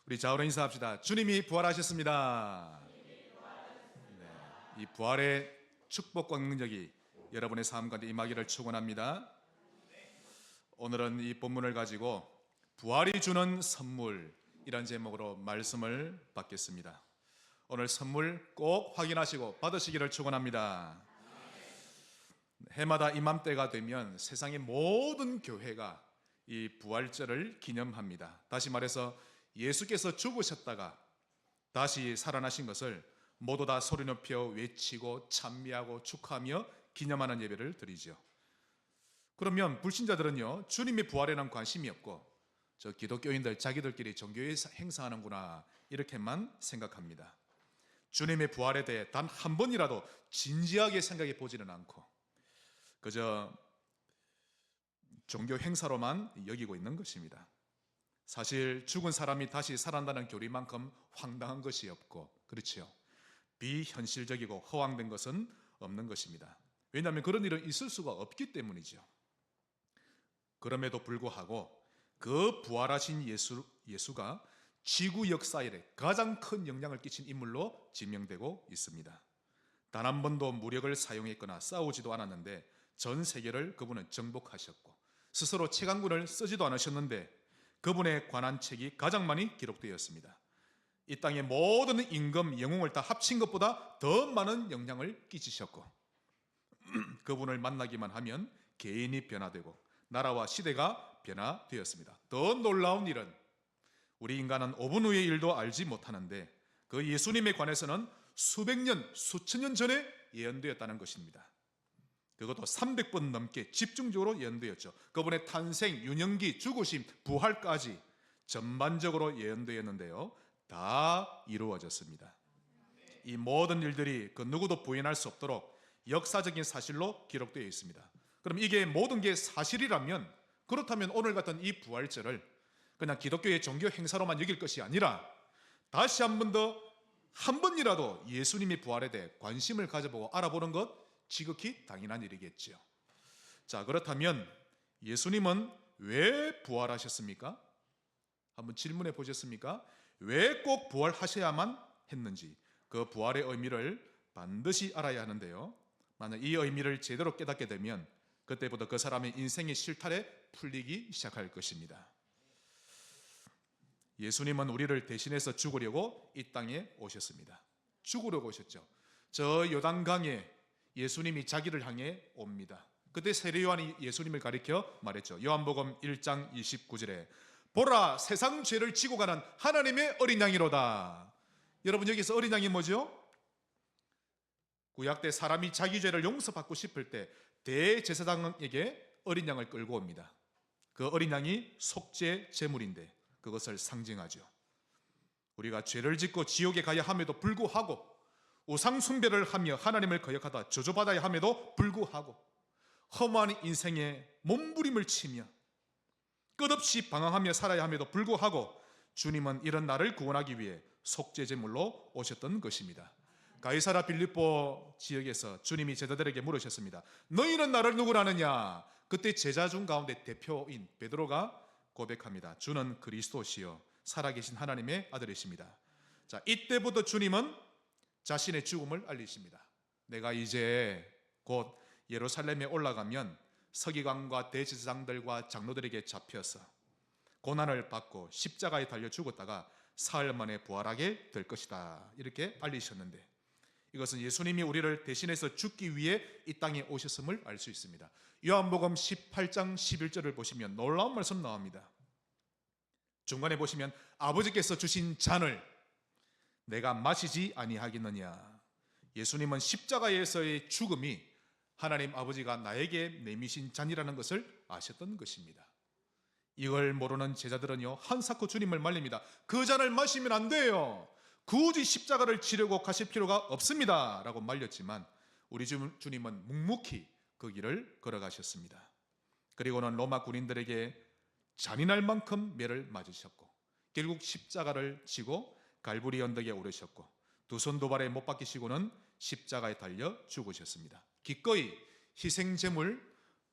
우리 좌우로 인사합시다. 주님이 부활하셨습니다. 네, 이 부활의 축복과 능력이 여러분의 삶 가운데 임하기를 축원합니다. 오늘은 이 본문을 가지고 부활이 주는 선물이란 제목으로 말씀을 받겠습니다. 오늘 선물 꼭 확인하시고 받으시기를 축원합니다. 해마다 이맘때가 되면 세상의 모든 교회가 이 부활절을 기념합니다. 다시 말해서 예수께서 죽으셨다가 다시 살아나신 것을 모두 다 소리 높여 외치고 찬미하고 축하하며 기념하는 예배를 드리죠. 그러면 불신자들은요, 주님의 부활에는 관심이 없고 저 기독교인들 자기들끼리 종교에 행사하는구나 이렇게만 생각합니다. 주님의 부활에 대해 단 한 번이라도 진지하게 생각해 보지는 않고 그저 종교 행사로만 여기고 있는 것입니다. 사실 죽은 사람이 다시 살아난다는 교리만큼 황당한 것이 없고, 그렇지요, 비현실적이고 허황된 것은 없는 것입니다. 왜냐하면 그런 일은 있을 수가 없기 때문이죠. 그럼에도 불구하고 그 부활하신 예수가 지구 역사에 가장 큰 영향을 끼친 인물로 지명되고 있습니다. 단 한 번도 무력을 사용했거나 싸우지도 않았는데 전 세계를 그분은 정복하셨고 스스로 채광군을 쓰지도 않으셨는데 그분에 관한 책이 가장 많이 기록되었습니다. 이 땅의 모든 임금, 영웅을 다 합친 것보다 더 많은 영향을 끼치셨고 그분을 만나기만 하면 개인이 변화되고 나라와 시대가 변화되었습니다. 더 놀라운 일은 우리 인간은 5분 후의 일도 알지 못하는데 그 예수님에 관해서는 수백 년, 수천 년 전에 예언되었다는 것입니다. 그것도 300번 넘게 집중적으로 예언되었죠. 그분의 탄생, 유년기, 죽으심, 부활까지 전반적으로 예언되었는데요, 다 이루어졌습니다. 이 모든 일들이 그 누구도 부인할 수 없도록 역사적인 사실로 기록되어 있습니다. 그럼 이게 모든 게 사실이라면, 그렇다면 오늘 같은 이 부활절을 그냥 기독교의 종교 행사로만 여길 것이 아니라 다시 한 번 더, 한 번이라도 예수님의 부활에 대해 관심을 가져보고 알아보는 것 지극히 당연한 일이겠죠. 자, 그렇다면 예수님은 왜 부활하셨습니까? 한번 질문해 보셨습니까? 왜 꼭 부활하셔야만 했는지, 그 부활의 의미를 반드시 알아야 하는데요, 만약 이 의미를 제대로 깨닫게 되면 그때부터 그 사람의 인생의 실타래 풀리기 시작할 것입니다. 예수님은 우리를 대신해서 죽으려고 이 땅에 오셨습니다. 죽으려고 오셨죠. 저 요단강에 예수님이 자기를 향해 옵니다. 그때 세례 요한이 예수님을 가리켜 말했죠. 요한복음 1장 29절에 보라, 세상 죄를 지고 가는 하나님의 어린 양이로다. 여러분, 여기서 어린 양이 뭐죠? 구약 때 사람이 자기 죄를 용서받고 싶을 때 대제사장에게 어린 양을 끌고 옵니다. 그 어린 양이 속죄 제물인데 그것을 상징하죠. 우리가 죄를 짓고 지옥에 가야 함에도 불구하고 우상 숭배를 하며 하나님을 거역하다 저주받아야 함에도 불구하고 험한 인생에 몸부림을 치며 끝없이 방황하며 살아야 함에도 불구하고 주님은 이런 나를 구원하기 위해 속죄제물로 오셨던 것입니다. 가이사라 빌립보 지역에서 주님이 제자들에게 물으셨습니다. 너희는 나를 누구라 하느냐? 그때 제자 중 가운데 대표인 베드로가 고백합니다. 주는 그리스도시요 살아계신 하나님의 아들이십니다. 자, 이때부터 주님은 자신의 죽음을 알리십니다. 내가 이제 곧 예루살렘에 올라가면 서기관과 대제사장들과 장로들에게 잡혀서 고난을 받고 십자가에 달려 죽었다가 사흘 만에 부활하게 될 것이다, 이렇게 알리셨는데 이것은 예수님이 우리를 대신해서 죽기 위해 이 땅에 오셨음을 알 수 있습니다. 요한복음 18장 11절을 보시면 놀라운 말씀 나옵니다. 중간에 보시면 아버지께서 주신 잔을 내가 마시지 아니하겠느냐. 예수님은 십자가에서의 죽음이 하나님 아버지가 나에게 내미신 잔이라는 것을 아셨던 것입니다. 이걸 모르는 제자들은요, 한사코 주님을 말립니다. 그 잔을 마시면 안 돼요. 굳이 십자가를 지려고 가실 필요가 없습니다 라고 말렸지만 우리 주님은 묵묵히 그 길을 걸어가셨습니다. 그리고는 로마 군인들에게 잔인할 만큼 매를 맞으셨고 결국 십자가를 지고 갈보리 언덕에 오르셨고 두 손 두 발에 못 박히시고는 십자가에 달려 죽으셨습니다. 기꺼이 희생제물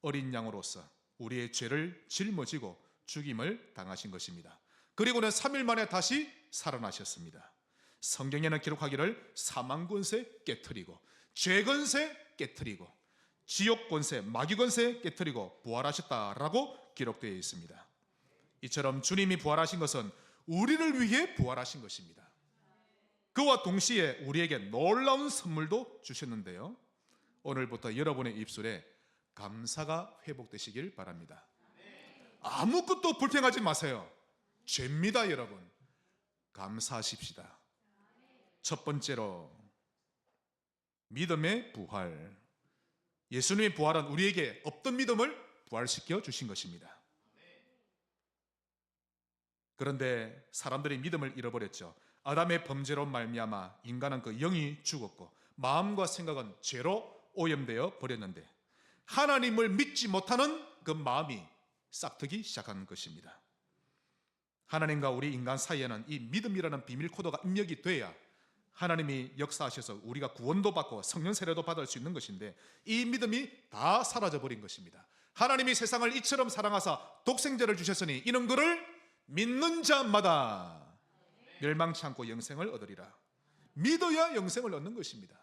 어린 양으로서 우리의 죄를 짊어지고 죽임을 당하신 것입니다. 그리고는 3일 만에 다시 살아나셨습니다. 성경에는 기록하기를 사망 권세 깨트리고 죄 권세 깨트리고 지옥 권세 마귀 권세 깨트리고 부활하셨다라고 기록되어 있습니다. 이처럼 주님이 부활하신 것은 우리를 위해 부활하신 것입니다. 그와 동시에 우리에게 놀라운 선물도 주셨는데요, 오늘부터 여러분의 입술에 감사가 회복되시길 바랍니다. 아무것도 불평하지 마세요. 죄입니다. 여러분, 감사하십시다. 첫 번째로 믿음의 부활. 예수님의 부활은 우리에게 없던 믿음을 부활시켜 주신 것입니다. 그런데 사람들이 믿음을 잃어버렸죠. 아담의 범죄로 말미암아 인간은 그 영이 죽었고 마음과 생각은 죄로 오염되어 버렸는데 하나님을 믿지 못하는 그 마음이 싹트기 시작한 것입니다. 하나님과 우리 인간 사이에는 이 믿음이라는 비밀 코드가 입력이 돼야 하나님이 역사하셔서 우리가 구원도 받고 성령 세례도 받을 수 있는 것인데, 이 믿음이 다 사라져 버린 것입니다. 하나님이 세상을 이처럼 사랑하사 독생자를 주셨으니 이는 그를 믿는 자마다 멸망치 않고 영생을 얻으리라. 믿어야 영생을 얻는 것입니다.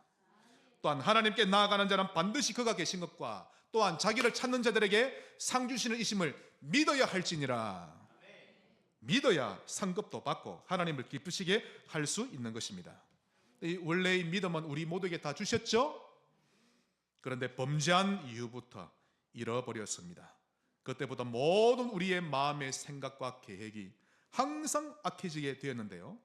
또한 하나님께 나아가는 자는 반드시 그가 계신 것과 또한 자기를 찾는 자들에게 상 주시는 이심을 믿어야 할지니라. 믿어야 상급도 받고 하나님을 기쁘시게 할 수 있는 것입니다. 원래의 믿음은 우리 모두에게 다 주셨죠? 그런데 범죄한 이후부터 잃어버렸습니다. 그때부터 모든 우리의 마음의 생각과 계획이 항상 악해지게 되었는데요,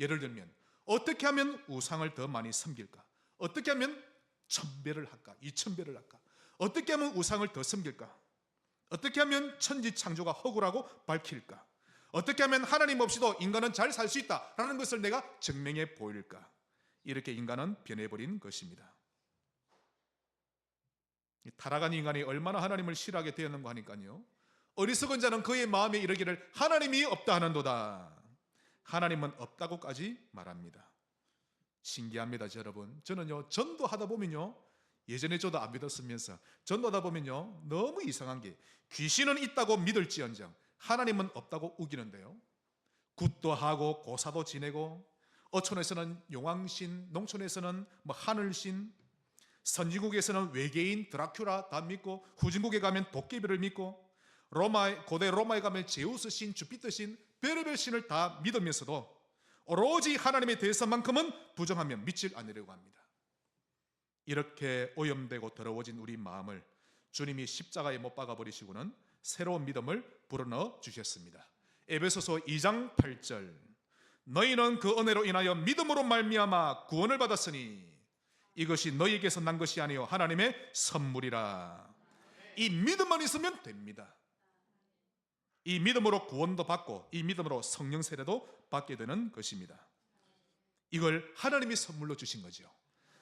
예를 들면 어떻게 하면 우상을 더 많이 섬길까? 어떻게 하면 1000배를 할까? 2000배를 할까? 어떻게 하면 우상을 더 섬길까? 어떻게 하면 천지 창조가 허구라고 밝힐까? 어떻게 하면 하나님 없이도 인간은 잘 살 수 있다라는 것을 내가 증명해 보일까? 이렇게 인간은 변해버린 것입니다. 타락한 인간이 얼마나 하나님을 싫어하게 되었는가 하니까요, 어리석은 자는 그의 마음에 이르기를 하나님이 없다 하는도다. 하나님은 없다고까지 말합니다. 신기합니다, 여러분. 저는요, 전도하다 보면요, 예전에 저도 안 믿었으면서 전도하다 보면요, 너무 이상한 게 귀신은 있다고 믿을지언정 하나님은 없다고 우기는데요, 굿도 하고 고사도 지내고 어촌에서는 용왕신, 농촌에서는 하늘신, 선진국에서는 외계인 드라큘라 다 믿고 후진국에 가면 도깨비를 믿고 고대 로마에 가면 제우스 신, 주피터 신, 별의별 신을 다 믿으면서도 오로지 하나님에 대해서만큼은 부정하며 믿지 않으려고 합니다. 이렇게 오염되고 더러워진 우리 마음을 주님이 십자가에 못 박아 버리시고는 새로운 믿음을 불어넣어 주셨습니다. 에베소서 2장 8절, 너희는 그 은혜로 인하여 믿음으로 말미암아 구원을 받았으니 이것이 너희에게서 난 것이 아니요 하나님의 선물이라. 이 믿음만 있으면 됩니다. 이 믿음으로 구원도 받고 이 믿음으로 성령 세례도 받게 되는 것입니다. 이걸 하나님이 선물로 주신 거죠.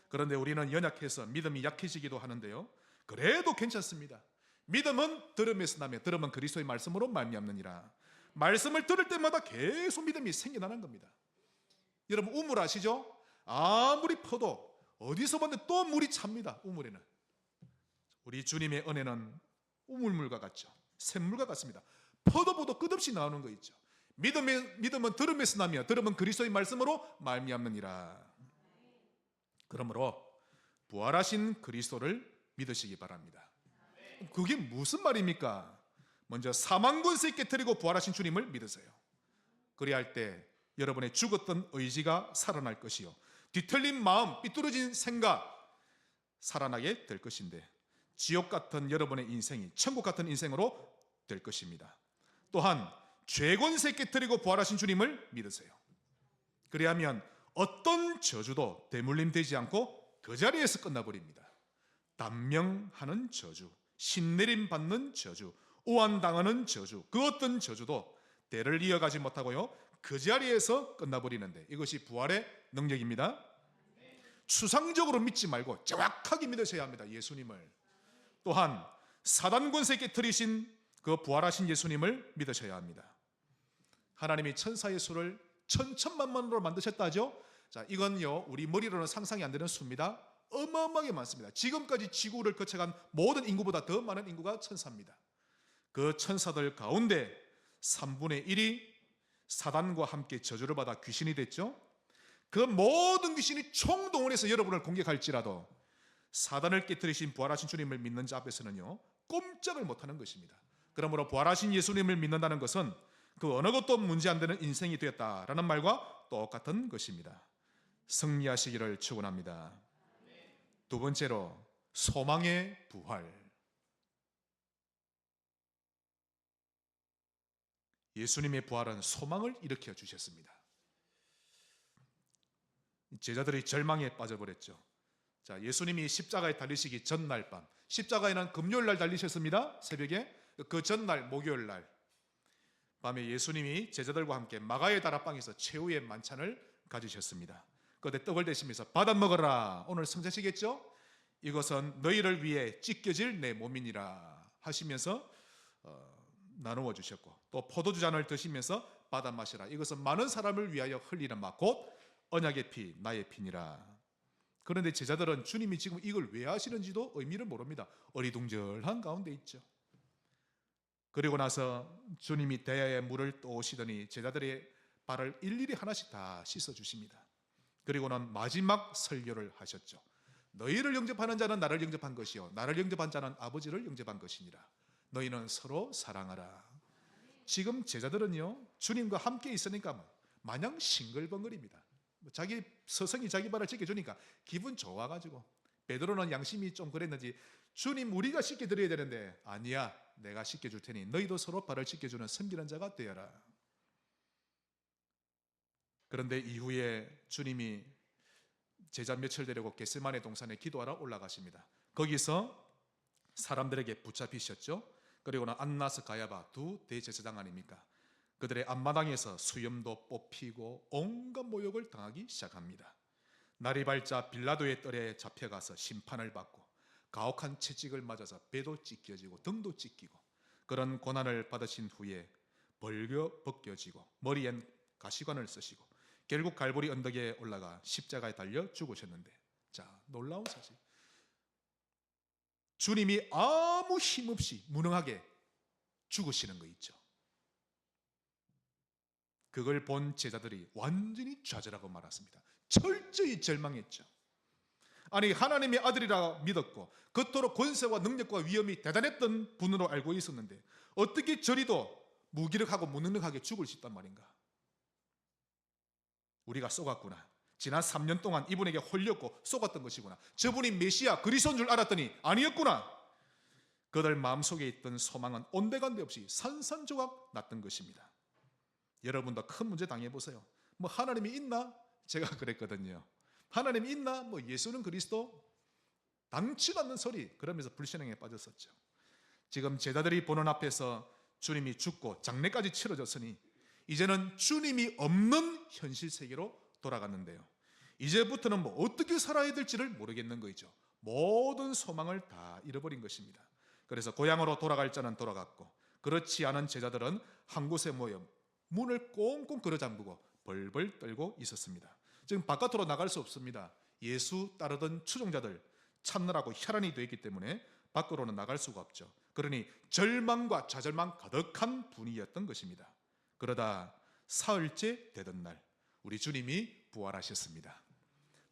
그런데 우리는 연약해서 믿음이 약해지기도 하는데요, 그래도 괜찮습니다. 믿음은 들음에서 나며 들음은 그리스도의 말씀으로 말미암느니라. 말씀을 들을 때마다 계속 믿음이 생겨나는 겁니다. 여러분, 우물 아시죠? 아무리 퍼도 어디서 봤는데 또 물이 찹니다. 우물에는. 우리 주님의 은혜는 우물물과 같죠. 샘물과 같습니다. 퍼도 끝없이 나오는 거 있죠. 믿음은 들음에서 나며 들음은 그리스도의 말씀으로 말미암느니라. 그러므로 부활하신 그리스도를 믿으시기 바랍니다. 그게 무슨 말입니까? 먼저 사망 권세 깨트리고 부활하신 주님을 믿으세요. 그래야 할 때 여러분의 죽었던 의지가 살아날 것이요, 뒤틀린 마음, 삐뚤어진 생각 살아나게 될 것인데, 지옥 같은 여러분의 인생이 천국 같은 인생으로 될 것입니다. 또한 죄 권세 깨트리고 부활하신 주님을 믿으세요. 그래야하면 어떤 저주도 대물림 되지 않고 그 자리에서 끝나버립니다. 단명하는 저주, 신내림 받는 저주, 오한당하는 저주, 그 어떤 저주도 대를 이어가지 못하고요, 그 자리에서 끝나버리는데, 이것이 부활의 능력입니다. 추상적으로 믿지 말고 정확하게 믿으셔야 합니다. 예수님을. 또한 사단 권세 깨트리신 그 부활하신 예수님을 믿으셔야 합니다. 하나님이 천사의 수를 천천만만으로 만드셨다 하죠. 자, 이건요, 우리 머리로는 상상이 안 되는 수입니다. 어마어마하게 많습니다. 지금까지 지구를 거쳐간 모든 인구보다 더 많은 인구가 천사입니다. 그 천사들 가운데 3분의 1이 사단과 함께 저주를 받아 귀신이 됐죠. 그 모든 귀신이 총동원해서 여러분을 공격할지라도 사단을 깨뜨리신 부활하신 주님을 믿는 자 앞에서는요, 꼼짝을 못하는 것입니다. 그러므로 부활하신 예수님을 믿는다는 것은 그 어느 것도 문제 안 되는 인생이 되었다라는 말과 똑같은 것입니다. 승리하시기를 축원합니다. 두 번째로 소망의 부활. 예수님의 부활은 소망을 일으켜 주셨습니다. 제자들이 절망에 빠져버렸죠. 자, 예수님이 십자가에 달리시기 전날 밤, 십자가에는 금요일 날 달리셨습니다. 새벽에. 그 전날 목요일 날 밤에 예수님이 제자들과 함께 마가의 다락방에서 최후의 만찬을 가지셨습니다. 그때 떡을 대시면서 받아 먹어라. 오늘 성자시겠죠? 이것은 너희를 위해 찢겨질 내 몸이니라 하시면서 나누어 주셨고, 또 포도주 잔을 드시면서 받아 마시라. 이것은 많은 사람을 위하여 흘리는 막 곧 언약의 피, 나의 피니라. 그런데 제자들은 주님이 지금 이걸 왜 하시는지도 의미를 모릅니다. 어리둥절한 가운데 있죠. 그리고 나서 주님이 대야에 물을 떠오시더니 제자들의 발을 일일이 하나씩 다 씻어 주십니다. 그리고는 마지막 설교를 하셨죠. 너희를 영접하는 자는 나를 영접한 것이요 나를 영접한 자는 아버지를 영접한 것이니라. 너희는 서로 사랑하라. 지금 제자들은요, 주님과 함께 있으니까 마냥 싱글벙글입니다. 자기 스승이 자기 발을 씻겨주니까 기분 좋아가지고, 베드로는 양심이 좀 그랬는지 주님 우리가 씻겨드려야 되는데, 아니야 내가 씻겨줄 테니 너희도 서로 발을 씻겨주는 섬기는 자가 되어라. 그런데 이후에 주님이 제자 몇을 데리고 겟세마네 동산에 기도하러 올라가십니다. 거기서 사람들에게 붙잡히셨죠. 그리고는 안나스 가야바 두 대제사장 아닙니까? 그들의 앞마당에서 수염도 뽑히고 온갖 모욕을 당하기 시작합니다. 날이 밝자 빌라도의 뜰에 잡혀가서 심판을 받고 가혹한 채찍을 맞아서 배도 찢겨지고 등도 찢기고 그런 고난을 받으신 후에 벌겨 벗겨지고 머리엔 가시관을 쓰시고 결국 갈보리 언덕에 올라가 십자가에 달려 죽으셨는데, 자, 놀라운 사실, 주님이 아무 힘없이 무능하게 죽으시는 거 있죠. 그걸 본 제자들이 완전히 좌절하고 말았습니다. 철저히 절망했죠. 아니, 하나님의 아들이라 믿었고 그토록 권세와 능력과 위엄이 대단했던 분으로 알고 있었는데 어떻게 저리도 무기력하고 무능력하게 죽을 수 있단 말인가? 우리가 속았구나. 지난 3년 동안 이분에게 홀렸고 속았던 것이구나. 저분이 메시아 그리스도인 줄 알았더니 아니었구나. 그들 마음속에 있던 소망은 온데간데 없이 산산조각 났던 것입니다. 여러분도 큰 문제 당해보세요. 뭐 하나님이 있나? 제가 그랬거든요. 하나님이 있나? 뭐 예수는 그리스도? 당치도 않는 소리. 그러면서 불신앙에 빠졌었죠. 지금 제자들이 보는 앞에서 주님이 죽고 장례까지 치러졌으니 이제는 주님이 없는 현실 세계로 돌아갔는데요. 이제부터는 뭐 어떻게 살아야 될지를 모르겠는 거죠. 모든 소망을 다 잃어버린 것입니다. 그래서 고향으로 돌아갈 자는 돌아갔고 그렇지 않은 제자들은 한 곳에 모여 문을 꽁꽁 걸어 잠그고 벌벌 떨고 있었습니다. 지금 바깥으로 나갈 수 없습니다. 예수 따르던 추종자들 찾느라고 혈안이 되어 있기 때문에 밖으로는 나갈 수가 없죠. 그러니 절망과 좌절만 가득한 분위기였던 것입니다. 그러다 사흘째 되던 날 우리 주님이 부활하셨습니다.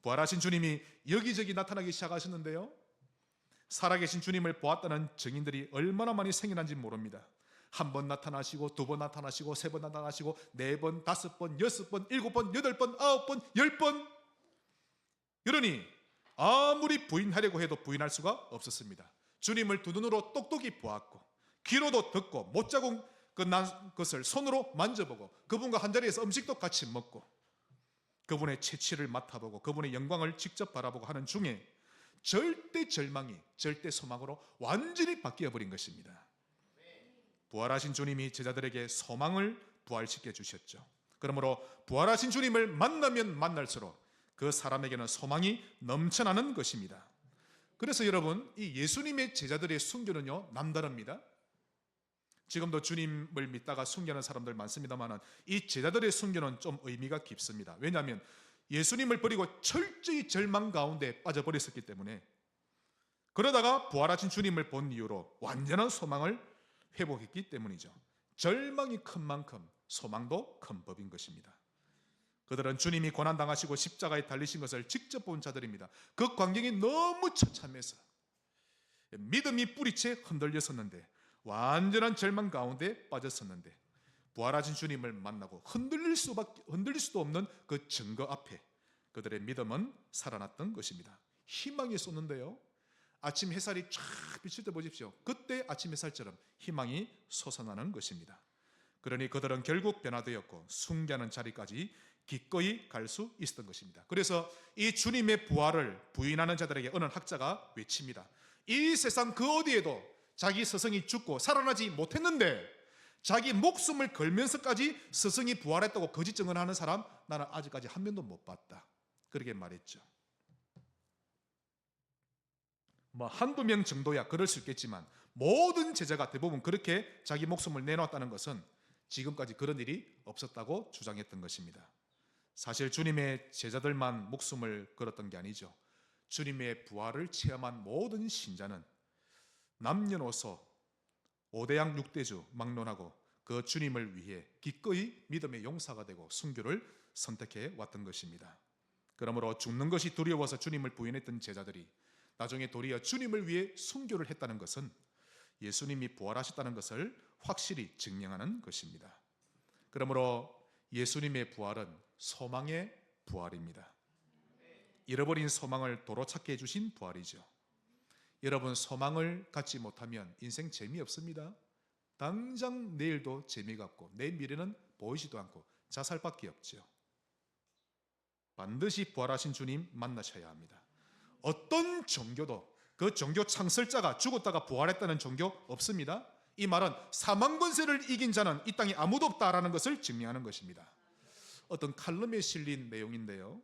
부활하신 주님이 여기저기 나타나기 시작하셨는데요, 살아계신 주님을 보았다는 증인들이 얼마나 많이 생겨난지 모릅니다. 한 번 나타나시고 두 번 나타나시고 세 번 나타나시고 네 번, 다섯 번, 여섯 번, 일곱 번, 여덟 번, 아홉 번, 10번. 그러니 아무리 부인하려고 해도 부인할 수가 없었습니다. 주님을 두 눈으로 똑똑히 보았고 귀로도 듣고 못자국 난 것을 손으로 만져보고 그분과 한자리에서 음식도 같이 먹고 그분의 채취를 맡아보고 그분의 영광을 직접 바라보고 하는 중에 절대 절망이 절대 소망으로 완전히 바뀌어버린 것입니다. 부활하신 주님이 제자들에게 소망을 부활시켜 주셨죠. 그러므로 부활하신 주님을 만나면 만날수록 그 사람에게는 소망이 넘쳐나는 것입니다. 그래서 여러분, 이 예수님의 제자들의 순교는요 남다릅니다. 지금도 주님을 믿다가 순교하는 사람들 많습니다만 이 제자들의 순교는 좀 의미가 깊습니다. 왜냐하면 예수님을 버리고 철저히 절망 가운데 빠져버렸었기 때문에, 그러다가 부활하신 주님을 본 이후로 완전한 소망을 회복했기 때문이죠. 절망이 큰 만큼 소망도 큰 법인 것입니다. 그들은 주님이 고난당하시고 십자가에 달리신 것을 직접 본 자들입니다. 그 광경이 너무 처참해서 믿음이 뿌리채 흔들렸었는데, 완전한 절망 가운데 빠졌었는데, 부활하신 주님을 만나고 흔들릴 수도 없는 그 증거 앞에 그들의 믿음은 살아났던 것입니다. 희망이 쏟는데요, 아침 햇살이 쫙 비칠 때 보십시오. 그때 아침 햇살처럼 희망이 솟아나는 것입니다. 그러니 그들은 결국 변화되었고 숭배하는 자리까지 기꺼이 갈 수 있었던 것입니다. 그래서 이 주님의 부활을 부인하는 자들에게 어느 학자가 외칩니다. 이 세상 그 어디에도 자기 스승이 죽고 살아나지 못했는데 자기 목숨을 걸면서까지 스승이 부활했다고 거짓 증언하는 사람 나는 아직까지 한 명도 못 봤다. 그렇게 말했죠. 뭐 한두 명 정도야 그럴 수 있겠지만 모든 제자가 대부분 그렇게 자기 목숨을 내놓았다는 것은 지금까지 그런 일이 없었다고 주장했던 것입니다. 사실 주님의 제자들만 목숨을 걸었던 게 아니죠. 주님의 부활을 체험한 모든 신자는 남녀노소 5대양 6대주 막론하고 그 주님을 위해 기꺼이 믿음의 용사가 되고 순교를 선택해 왔던 것입니다. 그러므로 죽는 것이 두려워서 주님을 부인했던 제자들이 나중에 도리어 주님을 위해 순교를 했다는 것은 예수님이 부활하셨다는 것을 확실히 증명하는 것입니다. 그러므로 예수님의 부활은 소망의 부활입니다. 잃어버린 소망을 도로 찾게 해주신 부활이죠. 여러분, 소망을 갖지 못하면 인생 재미없습니다. 당장 내일도 재미가 없고 내 미래는 보이지도 않고 자살밖에 없죠. 반드시 부활하신 주님 만나셔야 합니다. 어떤 종교도 그 종교 창설자가 죽었다가 부활했다는 종교 없습니다. 이 말은 사망 권세를 이긴 자는 이 땅에 아무도 없다라는 것을 증명하는 것입니다. 어떤 칼럼에 실린 내용인데요,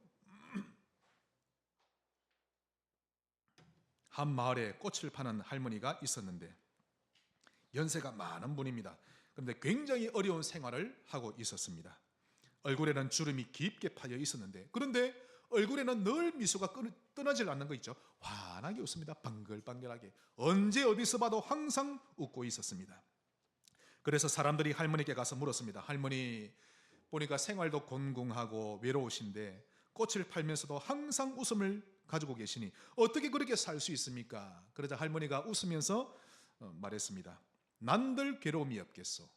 한 마을에 꽃을 파는 할머니가 있었는데 연세가 많은 분입니다. 그런데 굉장히 어려운 생활을 하고 있었습니다. 얼굴에는 주름이 깊게 파여 있었는데, 그런데 얼굴에는 늘 미소가 떠나질 않는 거 있죠. 환하게 웃습니다. 방글방글하게. 언제 어디서 봐도 항상 웃고 있었습니다. 그래서 사람들이 할머니께 가서 물었습니다. 할머니, 보니까 생활도 곤궁하고 외로우신데 꽃을 팔면서도 항상 웃음을 가지고 계시니 어떻게 그렇게 살 수 있습니까? 그러자 할머니가 웃으면서 말했습니다. 난들 괴로움이 없겠소.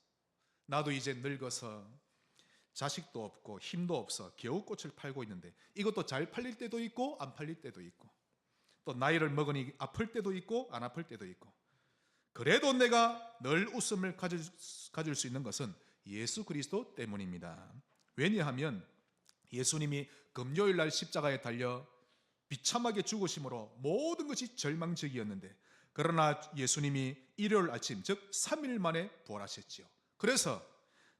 나도 이제 늙어서 자식도 없고 힘도 없어 겨우 꽃을 팔고 있는데 이것도 잘 팔릴 때도 있고 안 팔릴 때도 있고 또 나이를 먹으니 아플 때도 있고 안 아플 때도 있고, 그래도 내가 늘 웃음을 가질 수 있는 것은 예수 그리스도 때문입니다. 왜냐하면 예수님이 금요일 날 십자가에 달려 비참하게 죽으심으로 모든 것이 절망적이었는데, 그러나 예수님이 일요일 아침, 즉 3일 만에 부활하셨지요. 그래서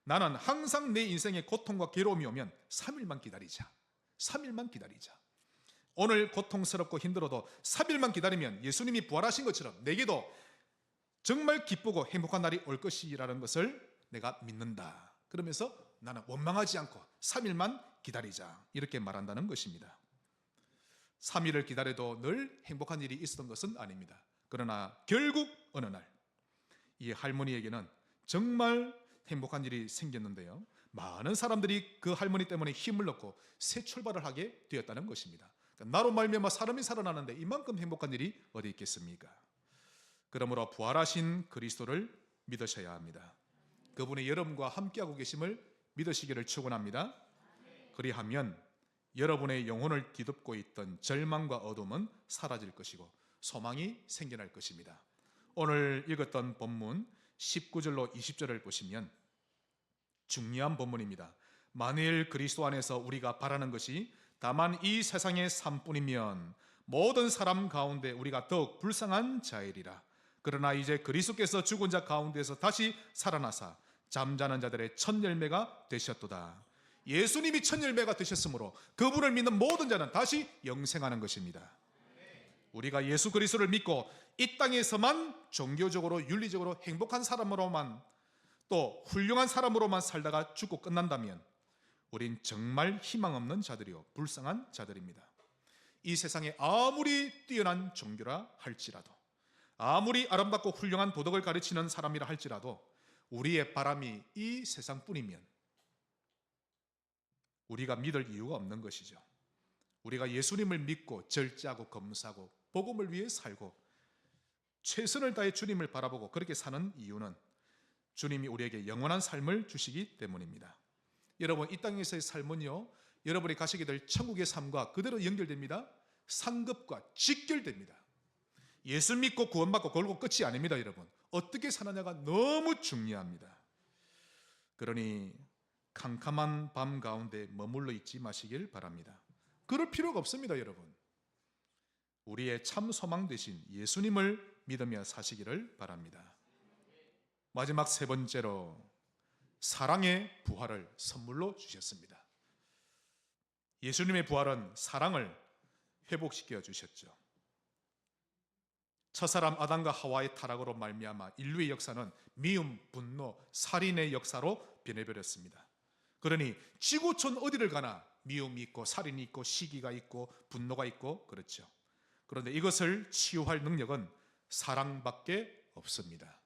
나는 항상 내 인생에 고통과 괴로움이 오면 3일만 기다리자. 3일만 기다리자. 오늘 고통스럽고 힘들어도 3일만 기다리면 예수님이 부활하신 것처럼 내게도 정말 기쁘고 행복한 날이 올 것이라는 것을 내가 믿는다. 그러면서 나는 원망하지 않고 3일만 기다리자. 이렇게 말한다는 것입니다. 3일을 기다려도 늘 행복한 일이 있었던 것은 아닙니다. 그러나 결국 어느 날 이 할머니에게는 정말 행복한 일이 생겼는데요, 많은 사람들이 그 할머니 때문에 힘을 얻고 새 출발을 하게 되었다는 것입니다. 그러니까 나로 말미암아 사람이 살아나는데 이만큼 행복한 일이 어디 있겠습니까? 그러므로 부활하신 그리스도를 믿으셔야 합니다. 그분이 여러분과 함께하고 계심을 믿으시기를 축원합니다. 그리하면 여러분의 영혼을 뒤덮고 있던 절망과 어둠은 사라질 것이고 소망이 생겨날 것입니다. 오늘 읽었던 본문 19절로 20절을 보시면 중요한 본문입니다. 만일 그리스도 안에서 우리가 바라는 것이 다만 이 세상의 삶뿐이면 모든 사람 가운데 우리가 더욱 불쌍한 자이리라. 그러나 이제 그리스도께서 죽은 자 가운데서 다시 살아나사 잠자는 자들의 첫 열매가 되셨도다. 예수님이 첫 열매가 되셨으므로 그분을 믿는 모든 자는 다시 영생하는 것입니다. 우리가 예수 그리스도를 믿고 이 땅에서만 종교적으로 윤리적으로 행복한 사람으로만 또 훌륭한 사람으로만 살다가 죽고 끝난다면 우린 정말 희망 없는 자들이요 불쌍한 자들입니다. 이 세상에 아무리 뛰어난 종교라 할지라도, 아무리 아름답고 훌륭한 도덕을 가르치는 사람이라 할지라도 우리의 바람이 이 세상뿐이면 우리가 믿을 이유가 없는 것이죠. 우리가 예수님을 믿고 절제하고 검사하고 복음을 위해 살고 최선을 다해 주님을 바라보고 그렇게 사는 이유는 주님이 우리에게 영원한 삶을 주시기 때문입니다. 여러분, 이 땅에서의 삶은요, 여러분이 가시게 될 천국의 삶과 그대로 연결됩니다. 상급과 직결됩니다. 예수 믿고 구원받고 그걸로 끝이 아닙니다. 여러분, 어떻게 사느냐가 너무 중요합니다. 그러니 캄캄한 밤 가운데 머물러 있지 마시길 바랍니다. 그럴 필요가 없습니다. 여러분, 우리의 참 소망 되신 예수님을 믿으며 사시기를 바랍니다. 마지막 세 번째로 사랑의 부활을 선물로 주셨습니다. 예수님의 부활은 사랑을 회복시켜 주셨죠. 첫사람 아담과 하와의 타락으로 말미암아 인류의 역사는 미움, 분노, 살인의 역사로 변해버렸습니다. 그러니 지구촌 어디를 가나 미움이 있고 살인이 있고 시기가 있고 분노가 있고 그렇죠. 그런데 이것을 치유할 능력은 사랑밖에 없습니다.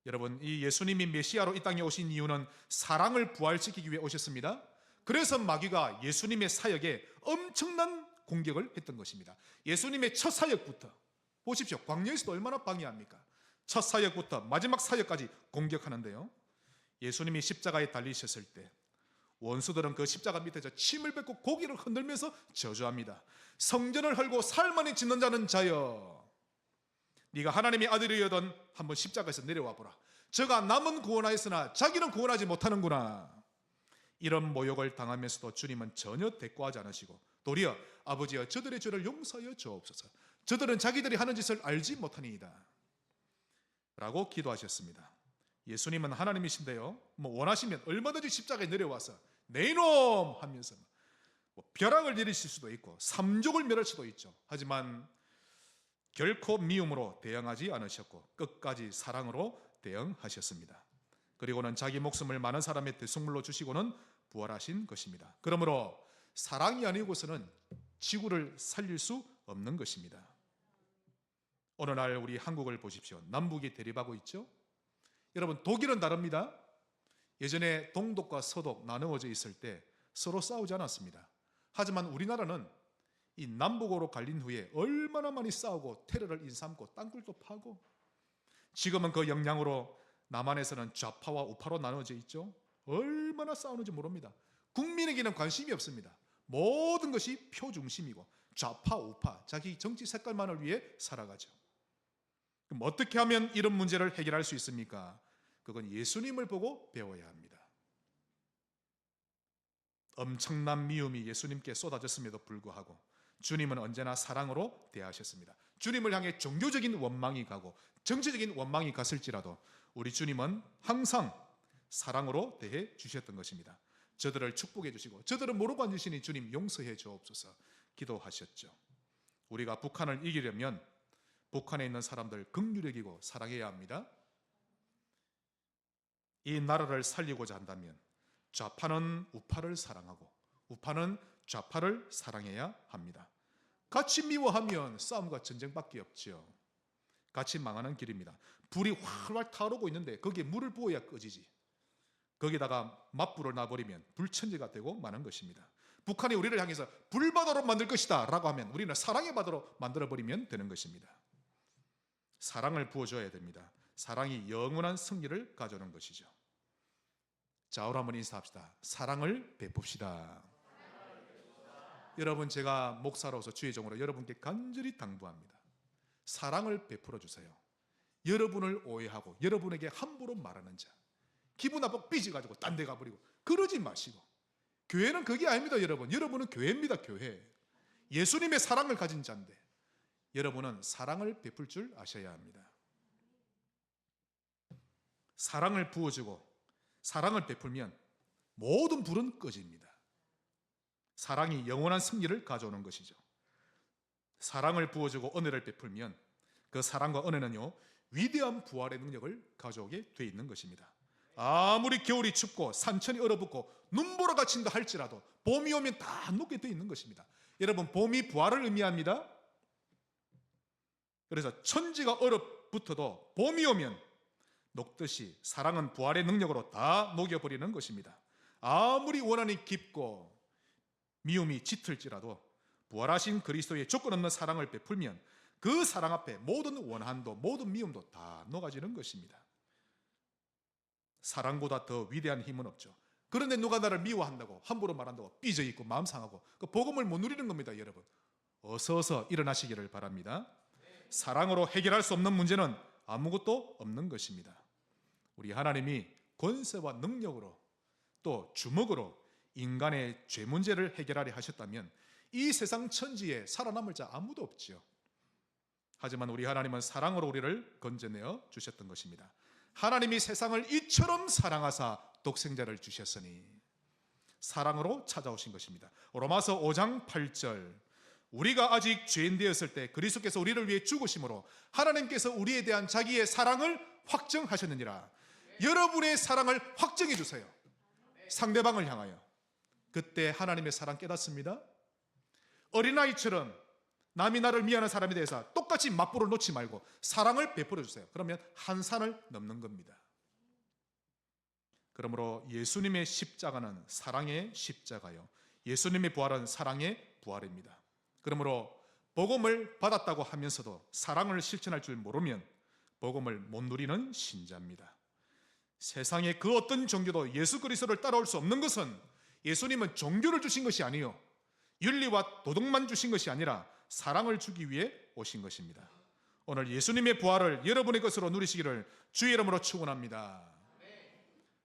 여러분, 이 예수님이 메시아로 이 땅에 오신 이유는 사랑을 부활시키기 위해 오셨습니다. 그래서 마귀가 예수님의 사역에 엄청난 공격을 했던 것입니다. 예수님의 첫 사역부터 보십시오. 광야에서도 얼마나 방해합니까? 첫 사역부터 마지막 사역까지 공격하는데요, 예수님이 십자가에 달리셨을 때 원수들은 그 십자가 밑에서 침을 뱉고 고개를 흔들면서 저주합니다. 성전을 헐고 살만이 짓는 자는 자여, 네가 하나님의 아들이여든 한번 십자가에서 내려와 보라. 저가 남은 구원하였으나 자기는 구원하지 못하는구나. 이런 모욕을 당하면서도 주님은 전혀 대꾸하지 않으시고 도리어 아버지여 저들의 죄를 용서하여 주옵소서. 저들은 자기들이 하는 짓을 알지 못하니이다 라고 기도하셨습니다. 예수님은 하나님이신데요, 원하시면 얼마든지 십자가에 내려와서 내 이놈 하면서 벼락을 내리실 수도 있고 삼족을 멸할 수도 있죠. 하지만 결코 미움으로 대응하지 않으셨고 끝까지 사랑으로 대응하셨습니다. 그리고는 자기 목숨을 많은 사람의 대속물로 주시고는 부활하신 것입니다. 그러므로 사랑이 아니고서는 지구를 살릴 수 없는 것입니다. 어느 날 우리 한국을 보십시오. 남북이 대립하고 있죠. 여러분, 독일은 다릅니다. 예전에 동독과 서독 나누어져 있을 때 서로 싸우지 않았습니다. 하지만 우리나라는 이 남북으로 갈린 후에 얼마나 많이 싸우고 테러를 일삼고 땅굴도 파고, 지금은 그 영향으로 남한에서는 좌파와 우파로 나눠져 있죠. 얼마나 싸우는지 모릅니다. 국민에게는 관심이 없습니다. 모든 것이 표 중심이고 좌파 우파 자기 정치 색깔만을 위해 살아가죠. 그럼 어떻게 하면 이런 문제를 해결할 수 있습니까? 그건 예수님을 보고 배워야 합니다. 엄청난 미움이 예수님께 쏟아졌음에도 불구하고 주님은 언제나 사랑으로 대하셨습니다. 주님을 향해 종교적인 원망이 가고 정치적인 원망이 갔을지라도 우리 주님은 항상 사랑으로 대해 주셨던 것입니다. 저들을 축복해 주시고 저들은 모르고 앉으시니 주님 용서해 주옵소서 기도하셨죠. 우리가 북한을 이기려면 북한에 있는 사람들 긍휼히 여기고 사랑해야 합니다. 이 나라를 살리고자 한다면 좌파는 우파를 사랑하고 우파는 좌파를 사랑해야 합니다. 같이 미워하면 싸움과 전쟁밖에 없죠. 같이 망하는 길입니다. 불이 활활 타오르고 있는데 거기에 물을 부어야 꺼지지. 거기다가 맞불을 놔버리면 불천지가 되고 마는 것입니다. 북한이 우리를 향해서 불바다로 만들 것이다 라고 하면 우리는 사랑의 바다로 만들어버리면 되는 것입니다. 사랑을 부어줘야 됩니다. 사랑이 영원한 승리를 가져오는 것이죠. 자, 오늘 한번 인사합시다. 사랑을 베풉시다. 여러분, 제가 목사로서 주의 종으로 여러분께 간절히 당부합니다. 사랑을 베풀어 주세요. 여러분을 오해하고 여러분에게 함부로 말하는 자, 기분 나쁘고 삐져가지고 딴 데 가버리고 그러지 마시고. 교회는 그게 아닙니다. 여러분은 교회입니다. 교회. 예수님의 사랑을 가진 자인데 여러분은 사랑을 베풀 줄 아셔야 합니다. 사랑을 부어주고 사랑을 베풀면 모든 불은 꺼집니다. 사랑이 영원한 승리를 가져오는 것이죠. 사랑을 부어주고 은혜를 베풀면 그 사랑과 은혜는요, 위대한 부활의 능력을 가져오게 돼 있는 것입니다. 아무리 겨울이 춥고 산천이 얼어붙고 눈보라 갇힌다 할지라도 봄이 오면 다 녹게 돼 있는 것입니다. 여러분, 봄이 부활을 의미합니다. 그래서 천지가 얼어붙어도 봄이 오면 녹듯이 사랑은 부활의 능력으로 다 녹여버리는 것입니다. 아무리 원한이 깊고 미움이 짙을지라도 부활하신 그리스도의 조건 없는 사랑을 베풀면 그 사랑 앞에 모든 원한도 모든 미움도 다 녹아지는 것입니다. 사랑보다 더 위대한 힘은 없죠. 그런데 누가 나를 미워한다고 함부로 말한다고 삐져있고 마음 상하고 그 복음을 못 누리는 겁니다. 여러분, 어서 일어나시기를 바랍니다. 사랑으로 해결할 수 없는 문제는 아무것도 없는 것입니다. 우리 하나님이 권세와 능력으로 또 주먹으로 인간의 죄 문제를 해결하려 하셨다면 이 세상 천지에 살아남을 자 아무도 없지요. 하지만 우리 하나님은 사랑으로 우리를 건져내어 주셨던 것입니다. 하나님이 세상을 이처럼 사랑하사 독생자를 주셨으니 사랑으로 찾아오신 것입니다. 로마서 5장 8절, 우리가 아직 죄인 되었을 때 그리스도께서 우리를 위해 죽으심으로 하나님께서 우리에 대한 자기의 사랑을 확정하셨느니라. 여러분의 사랑을 확정해 주세요. 상대방을 향하여. 그때 하나님의 사랑 깨닫습니다. 어린아이처럼 남이 나를 미워하는 사람에 대해서 똑같이 맞불을 놓지 말고 사랑을 베풀어 주세요. 그러면 한 산을 넘는 겁니다. 그러므로 예수님의 십자가는 사랑의 십자가요, 예수님의 부활은 사랑의 부활입니다. 그러므로 복음을 받았다고 하면서도 사랑을 실천할 줄 모르면 복음을 못 누리는 신자입니다. 세상의 그 어떤 종교도 예수 그리스도를 따라올 수 없는 것은 예수님은 종교를 주신 것이 아니요 윤리와 도덕만 주신 것이 아니라 사랑을 주기 위해 오신 것입니다. 오늘 예수님의 부활을 여러분의 것으로 누리시기를 주의 이름으로 축원합니다.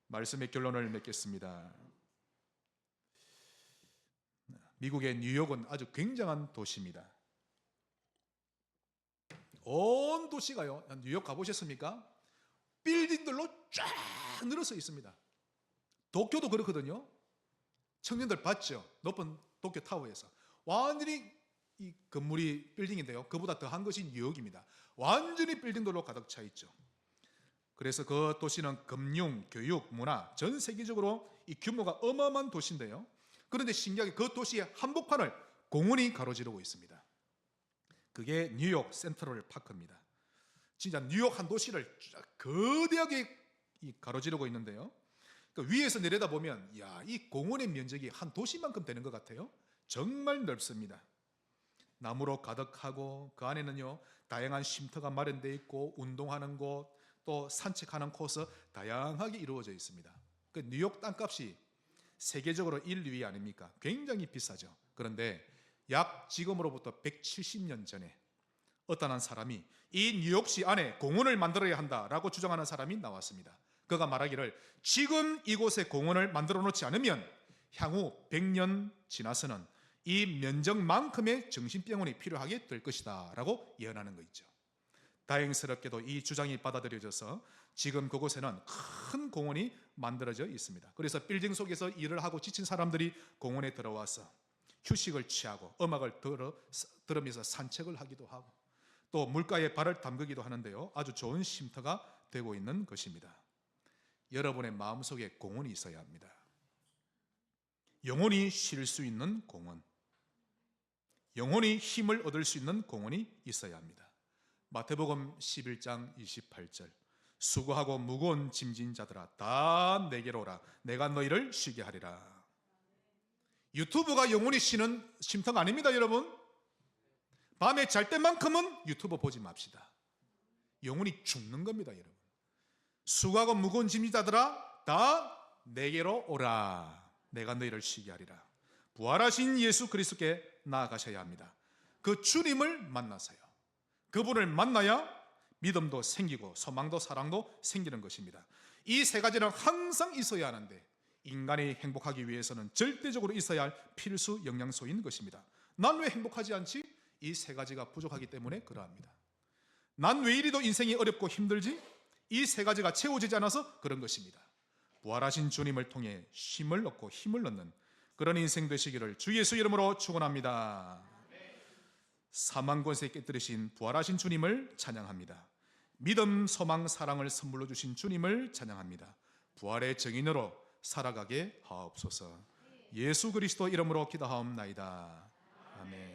말씀의 결론을 맺겠습니다. 미국의 뉴욕은 아주 굉장한 도시입니다. 온 도시가요, 뉴욕 가보셨습니까? 빌딩들로 쫙 늘어서 있습니다. 도쿄도 그렇거든요. 청년들 봤죠? 높은 도쿄 타워에서 완전히 이 건물이 빌딩인데요, 그보다 더한 것이 뉴욕입니다. 완전히 빌딩들로 가득 차 있죠. 그래서 그 도시는 금융, 교육, 문화 전 세계적으로 이 규모가 어마어마한 도시인데요, 그런데 신기하게 그 도시의 한복판을 공원이 가로지르고 있습니다. 그게 뉴욕 센트럴 파크입니다. 진짜 뉴욕 한 도시를 거대하게 가로지르고 있는데요, 그 위에서 내려다보면 이 공원의 면적이 한 도시만큼 되는 것 같아요. 정말 넓습니다. 나무로 가득하고 그 안에는요 다양한 쉼터가 마련되어 있고 운동하는 곳, 또 산책하는 코스 다양하게 이루어져 있습니다. 그 뉴욕 땅값이 세계적으로 1, 2위 아닙니까? 굉장히 비싸죠. 그런데 약 지금으로부터 170년 전에 어떤 한 사람이 이 뉴욕시 안에 공원을 만들어야 한다라고 주장하는 사람이 나왔습니다. 그가 말하기를 지금 이곳에 공원을 만들어 놓지 않으면 향후 100년 지나서는 이 면적만큼의 정신병원이 필요하게 될 것이다 라고 예언하는 거 있죠. 다행스럽게도 이 주장이 받아들여져서 지금 그곳에는 큰 공원이 만들어져 있습니다. 그래서 빌딩 속에서 일을 하고 지친 사람들이 공원에 들어와서 휴식을 취하고 음악을 들으면서 산책을 하기도 하고 또 물가에 발을 담그기도 하는데요, 아주 좋은 쉼터가 되고 있는 것입니다. 여러분의 마음속에 공원이 있어야 합니다. 영혼이 쉴 수 있는 공원, 영혼이 힘을 얻을 수 있는 공원이 있어야 합니다. 마태복음 11장 28절, 수고하고 무거운 짐진 자들아 다 내게로 오라, 내가 너희를 쉬게 하리라. 유튜브가 영혼이 쉬는 쉼터가 아닙니다. 여러분, 밤에 잘 때만큼은 유튜브 보지 맙시다. 영혼이 죽는 겁니다. 여러분, 수고하고 무거운 짐진 자들아 다 내게로 오라, 내가 너희를 쉬게 하리라. 부활하신 예수 그리스도께 나아가셔야 합니다. 그 주님을 만나세요. 그분을 만나야 믿음도 생기고 소망도 사랑도 생기는 것입니다. 이 세 가지는 항상 있어야 하는데 인간이 행복하기 위해서는 절대적으로 있어야 할 필수 영양소인 것입니다. 난 왜 행복하지 않지? 이 세 가지가 부족하기 때문에 그러합니다. 난 왜 이리도 인생이 어렵고 힘들지? 이 세 가지가 채워지지 않아서 그런 것입니다. 부활하신 주님을 통해 쉼을 얻고 힘을 얻는 그런 인생 되시기를 주 예수 이름으로 축원합니다. 사망 권세 깨뜨리신 부활하신 주님을 찬양합니다. 믿음, 소망, 사랑을 선물로 주신 주님을 찬양합니다. 부활의 증인으로 살아가게 하옵소서. 예수 그리스도 이름으로 기도하옵나이다. 아멘.